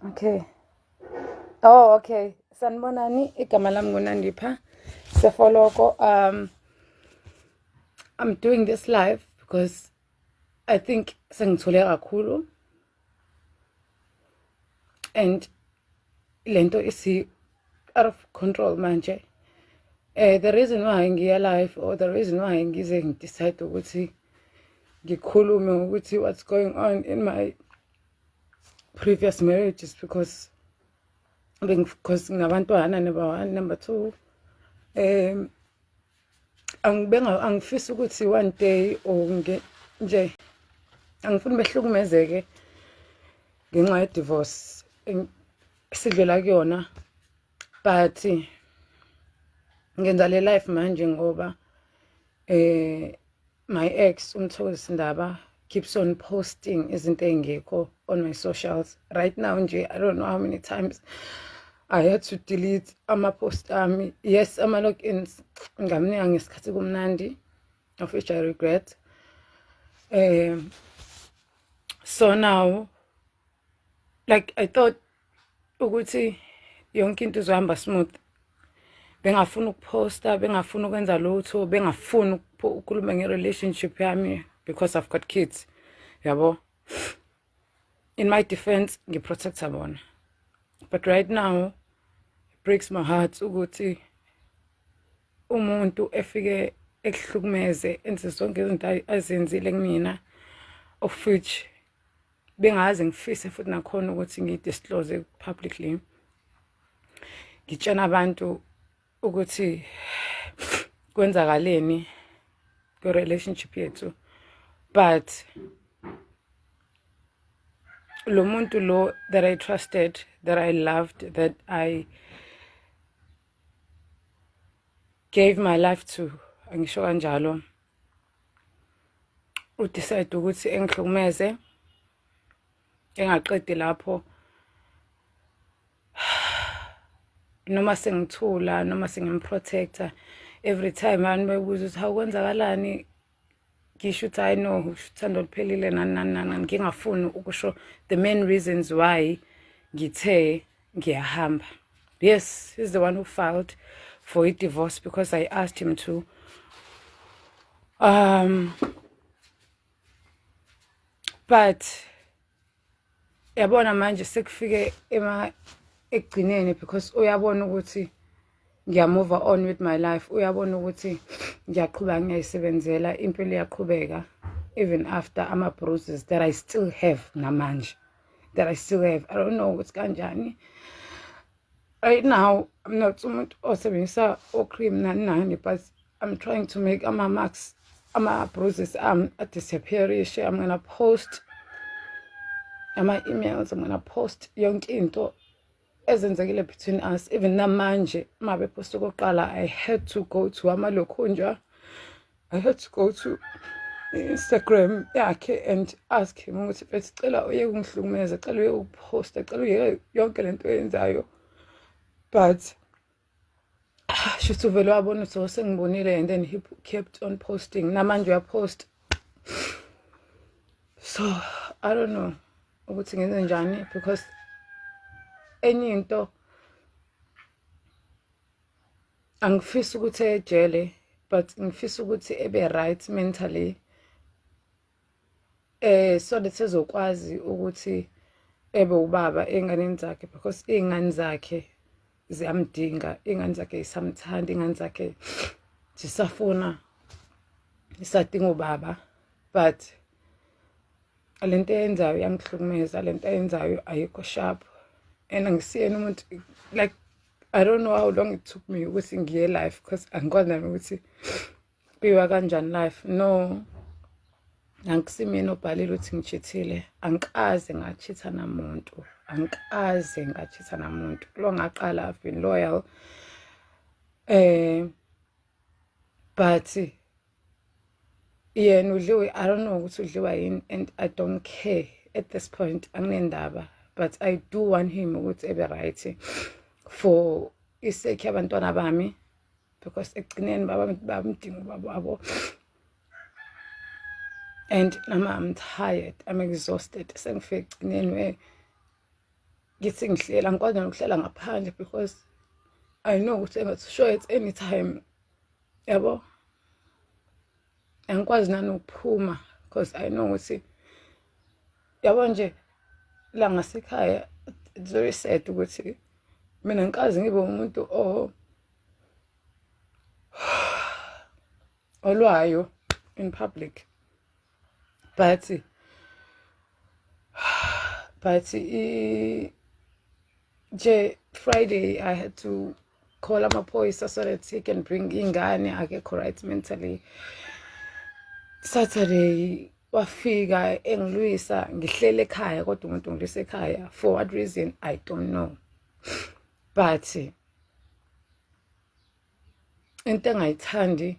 Okay. Oh, okay. Sanibonani, igama lami nguNandipha Sefoloko. I'm doing this live because I think sengithule kakhulu and lento isi out of control manje. The reason why ngiya live or the reason why ngize ngidecide ukuthi ngikhulume ukuthi what's going on in my previous marriage is because nginabantwana, number one, number two, angifisi ukuthi one day or nje angifuni behlukumezeke ngenxa ye divorce sidlula kuyona, but ngenza le life manje ngoba my ex uMthokozisi Ndaba keeps on posting izinto engekho on my socials right now nje. I don't know how many times I had to delete ama-post ami. Yes, ama-logins ngamnika ngesikhathi kumnandi, of which I regret. So now, like, I thought ukuthi yonke into izohamba smooth. Bengafuna ukuposta, bengafuna ukwenza lutho, bengafuna ukukhuluma nge-relationship yami because I've got kids, yabo. In my defense, ngiprotecta bona. But right now, it breaks my heart ukuthi umuntu efike ekuhlukumeze enze zonke izinto azenzile kumina, of which bengaze ngifise futhi nakhona ukuthi ngidisclose publicly. Ngitshena abantu ukuthi kwenzakaleni kwe-relationship yethu, but lo muntu lo that I trusted, that I loved, that I gave my life to, angisho kanjalo, udecide ukuthi engihlukumeze, engaqedi lapho, noma sengithula, noma sengimprotecta. Every time abantu bebuza ukuthi hawukwenzakalani, ngisho ukuthi I know uthando luphelile nani, ngingafuni ukusho the main reasons why ngithe ngiyahamba. Yes, he's the one who filed for a divorce because I asked him to. But yabona manje sekufike ekugcineni because uyabona ukuthi move on with my life. Uyabona ukuthi ngiyaqhubeka ngiyayisebenzela, impilo iyaqhubeka even after ama bruises that I still have namanje, that I still have. I don't know what's kanjani. Right now, I'm not umuntu osebenzisa cream nani, but I'm trying to make ama marks, ama bruises disappear. I'm gonna post my emails, I'm gonna post yonke into ezenzekile between us. Even namanje mabe post okoqala, I had to go to Amalokhunja. I had to go to Instagram yakhe and ask him ukuthi besicela uye kungihlukumeza, cela uye ukuposta, cela uye yonke lento yenzayo. But shuthi uvele wabona ukuthi sengibonile, and then he kept on posting. Namanje uyapost. So I don't know ukuthi ngenze njani because enye into angifisi ukuthi ejele, but ngifisa ukuthi ebe right mentally, so that ezokwazi ukuthi ebe ubaba enganeni zakhe, because iy'ngane zakhe ziyamdinga, iy'ngane zakhe zisamthanda, iy'ngane zakhe zisafuna, zisadinga ubaba. But lento eyenzayo yangihlukumeza, lento eyenzayo ayikho sharp, and angisiyena umuntu, like, I don't know how long it took me ukuthi ngiye life because angikwazi nami ukuthi kuyiwa kanjani life. No, angisimina obhalile ukuthi ngichithile, angikaze ngachitha namuntu, angikaze ngachitha namuntu. Lo ngaqala I've been loyal, but yena udliwe, I don't know ukuthi udliwa yini, and I don't care at this point, anginendaba. But I do want him ukuthi ebe right for isake yabantwana bami, because ekugcineni bamdinga ubaba wabo. And nama I'm tired, I'm exhausted. Sengifike ekugcineni ngithi ngihlela ngikwazi nokuhlela ngaphandle because I know ukuthi engathi sure at any time yabo angikwazi nanokuphuma because I know ukuthi yabo nje la ngasekhaya it's very sad ukuthi mina ngikazi ngibe umuntu olwayo in public but nje Friday I had to call amaphoyisa so that he can bring ingane akekho right mentally. Saturday wafika engilwisa ngihlele ekhaya kodwa umuntu ngilwisa ekhaya for what reason I don't know, but into engayithandi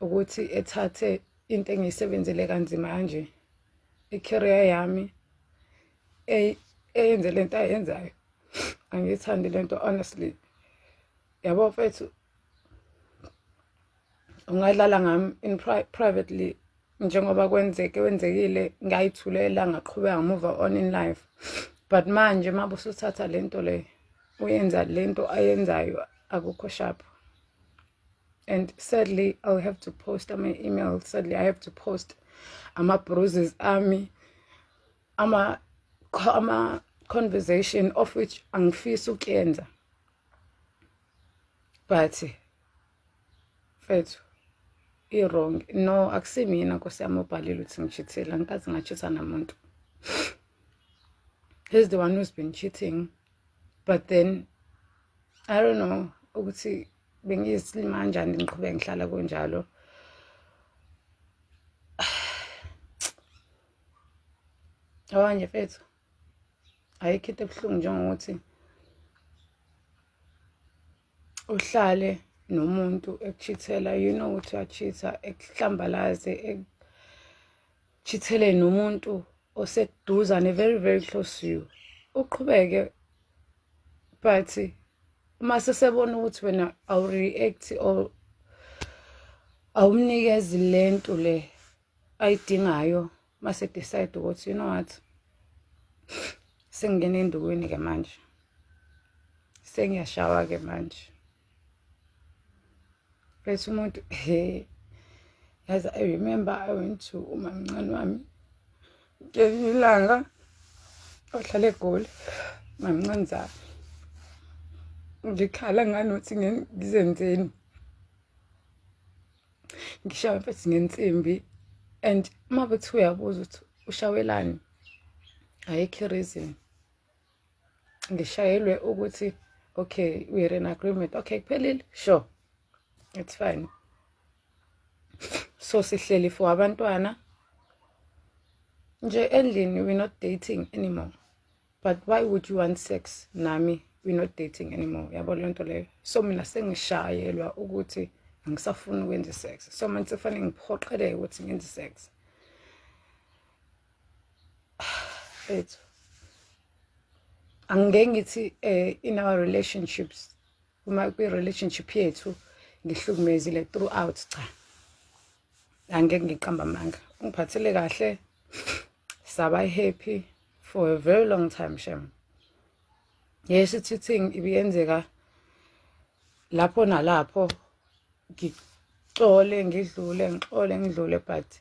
ukuthi ethathe into engiyisebenzele kanzima kanje i-career yami eyenze lento ayenzayo. Angiyithandi lento honestly yabo mfethu, ungadlala ngami in privately njengoba kwenzekile ngayithulela ngaqhubeka move on in life, but manje mabe usuthatha lento le uyenza lento ayenzayo akukho sharp. And sadly I'll have to post my email, sadly I have to post bruises ami ama conversation of which angifisa ukuyenza, but mfethu i-wrong. No, akusimina Nkosi yami obhalile ukuthi ngishithela, ngikazi ngachitha namuntu. He's the one who's been cheating, but then I don't know ukuthi bengiyisilima kanjani ngiqhubeke ngihlala kunjalo. Awanje mfethu ayikho into ebuhlungu njengokuthi uhlale nomuntu ekuchithela, you know ukuthi uyachitha, ekuhlambalaze ekuchithele nomuntu oseduzane very very close to you, uqhubeke, but uma sesebona ukuthi wena awu-react or awumnikezi lento le ayidingayo, mase decide ukuthi you know what, sengingena endukwini ke manje, sengiyashawa ke manje. Bese umuntu yazi I remember I went to umamncane wami ngelinye ilanga ohlala eGoli, mamncane Zara, ngikhala nganothi ngizenzeni, ngishawa mfethu ngensimbi, and uma bethi uyabuza ukuthi ushawelani, ayikho reason. Ngishayelwe ukuthi okay we're in agreement, okay kuphelile, sure it's fine. So sihleli for abantwana nje endlini, we're not dating anymore, but why would you want sex nami we're not dating anymore? Yabo lento leyo. So mina sengishayelwa ukuthi angisafuni ukwenza sex, so manje kufanele ngiphoqeleke ukuthi ngenze sex. Ethu angeke ngithi in our relationships, uma kwi-relationship yethu ngihlukumezile throughout, cha, angeke ngiqamba amanga. Ungiphathele kahle, saba happy for a very long time shem. Yes, cheating ibiyenzeka lapho nalapho, ngixole ngidlule, but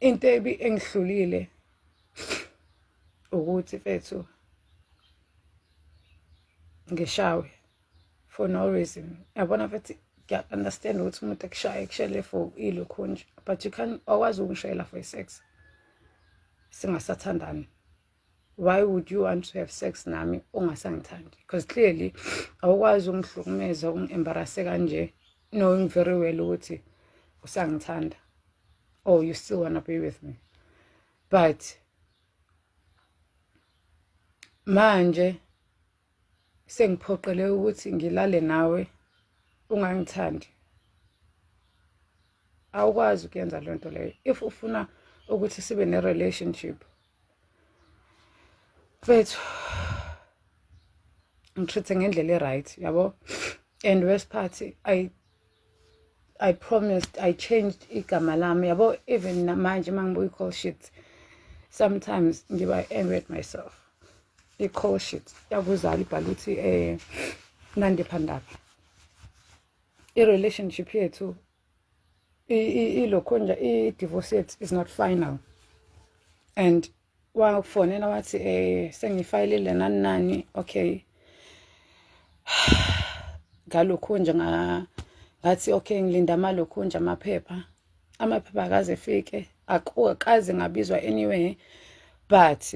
into engihlulile ukuthi mfethu ngishawe for no reason. Yabona mfethu, I understand ukuthi umuntu ekushayele for ilokho nje, but you can't always ungishayela for sex singasathandani. Why would you want to have sex nami ungasangithandi? Because clearly awukwazi ungihlukumeza ungi-embarrass kanje knowing very well ukuthi usangithanda or you still want to be with me. But manje sengiphoqele ukuthi ngilale nawe ungangithandi. Awukwazi ukuyenza lento leyo. If ufuna ukuthi sibe ne-relationship, mfethu ngitreat ngendlela right, yabo. And worst part, I promised, I changed igama lami, yabo. Even manje mangibuya call shit, sometimes ngiba angry at myself. I-call shit yakuzala ibhala ukuthi nandi phandaphi. I-relationship yethu ilokhonja i-divorce yethu is not final. And wafonela wathi sengifayilile nani okay. Ngalokho nje ngathi okay ngilinda amalokho nje amaphepha akaze efike akaze ngabizwa anyway, but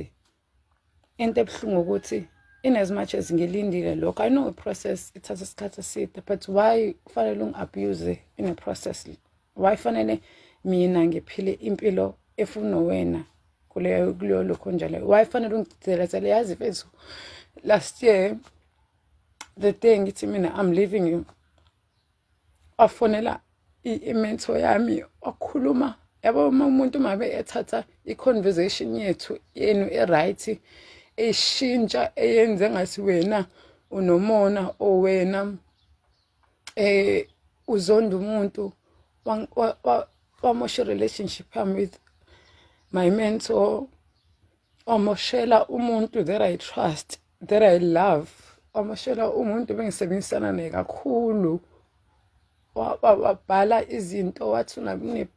into ebhlungu ukuthi in as much as ngilindile lokho, I know a process ithatha isikhathi eside, but why kufanele ungi-abuse in a process? Why fanele mina ngiphile impilo efuna wena kuleyo lokho njalo? Why fanele ungidelezele? Yazi mfethu, last year the day ngithi mina I'm leaving you, afonela i-mentor yami wakhuluma, yabo umuntu mabe ethatha i-conversation yenu e-right eshintsha eyenze ngathi wena unomona owena uzonda umuntu, wamosha relationship yami with my mentor, wamoshela umuntu that I trust, that I love, wamoshela umuntu bengisebenzisana naye kakhulu. Wabhala izinto wathi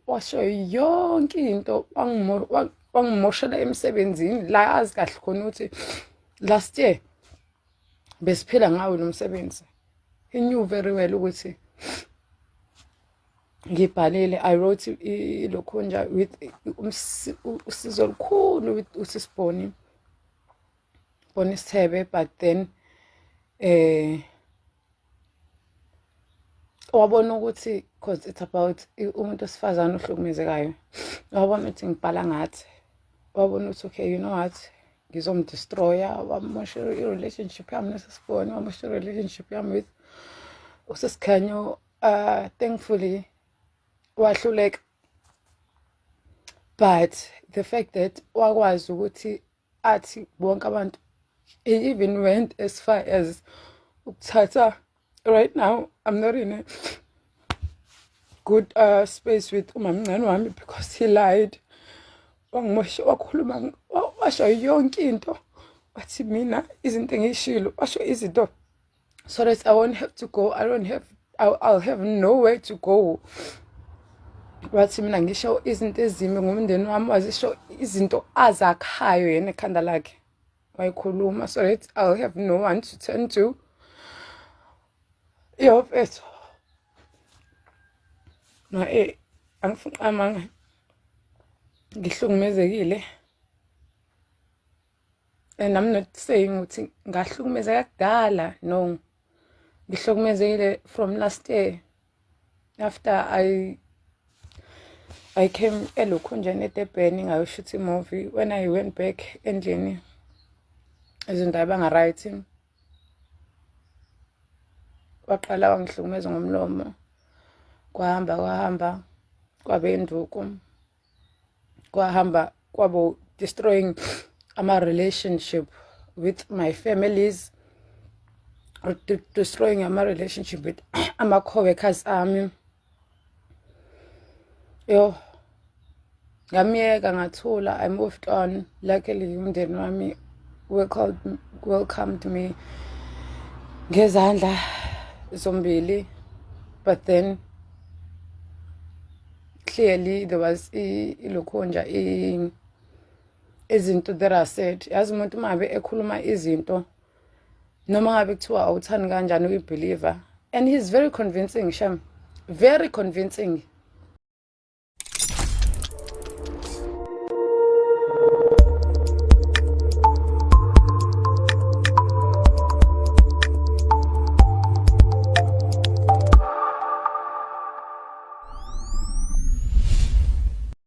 washo yonke into, wangimoshela emsebenzini la azi kahle khona ukuthi last year besiphila ngawo lo msebenzi. He knew very well ukuthi ngibhalile, I wrote ilokho nje with usizo olukhulu with usisiboni Sithebe, but then wabona ukuthi because it's about umuntu osifazana ohlukumezekayo, wabona ukuthi ngibhala ngathi, wabona ukuthi okay, you know what, ngizomdestroya. Wamosha i-relationship yami nesisiboni, wamosha i-relationship yami with usisikhanyo. Thankfully wahluleka, but the fact that wakwazi ukuthi athi bonke abantu, he even went as far as ukuthatha, right now I'm not in a good space with umamncane wami because he lied. Wangimosha, wakhuluma, washo yonke into, wathi mina izinto engishilo, washo izinto so that I won't have to go, I'll have nowhere to go. Wathi mina ngisho izinto ezimbi ngumndeni wami, wazisho izinto azakhayo yena ekhanda lakhe, wayikhuluma so that I'll have no one to turn to. Yo mfethu, na angifuna amanga, ngihlukumezekile, and I'm not saying ukuthi ngahlukumezeka kudala, no. Ngihlukumezekile from last year after I came elokhunjeni eDurban ngayoshoot movie. When I went back endlini izinto abanga-right, waqala wangihlukumeza ngomlomo, kwahamba kwabe induku, kwahamba kwabo destroying my relationship with my families, destroying my relationship with my co-workers ami. Yo, ngamiyeka ngathula, I moved on. Luckily umndeni wami welcomed me ngezandla zombili, but then clearly there was ilokhonja izinto that I said. Yazi umuntu mabe ekhuluma izinto noma ngabe kuthiwa awuthani kanjani uyibeliever, and he's very convincing, Sham, very convincing.